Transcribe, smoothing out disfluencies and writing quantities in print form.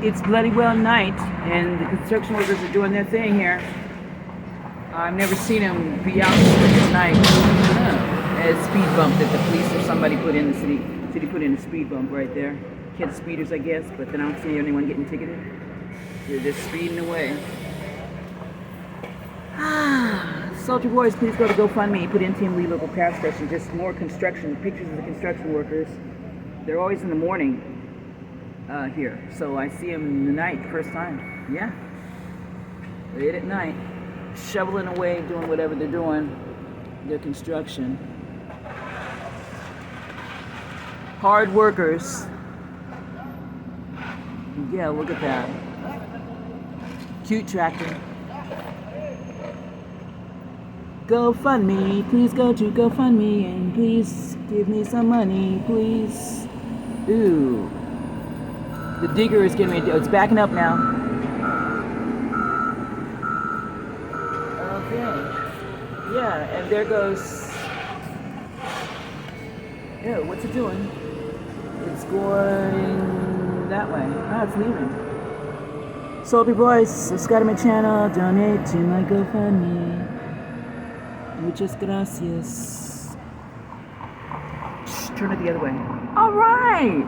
It's bloody well night, and the construction workers are doing their thing here. I've never seen them be out at night. A speed bump that the police or somebody put in the city. City put in a speed bump right there. Kids speeders, I guess, but then I don't see anyone getting ticketed. They're just speeding away. Sultry boys, please go to GoFundMe. Put in Team Lee Local Craft Station. Just more construction pictures of the construction workers. They're always in the morning here, so I see them in the night first time. Yeah, late at night, shoveling away, doing whatever they're doing. Their construction. Hard workers. Yeah, look at that. Cute tractor. GoFundMe, please go to GoFundMe and please give me some money, please. Ooh. The digger is getting ready to, it's backing up now. Okay. Yeah, and there goes. Ew, what's it doing? It's going that way. Ah, it's leaving. Sultry boys, subscribe to my channel, donate to my GoFundMe. Muchas gracias. Turn it the other way. All right.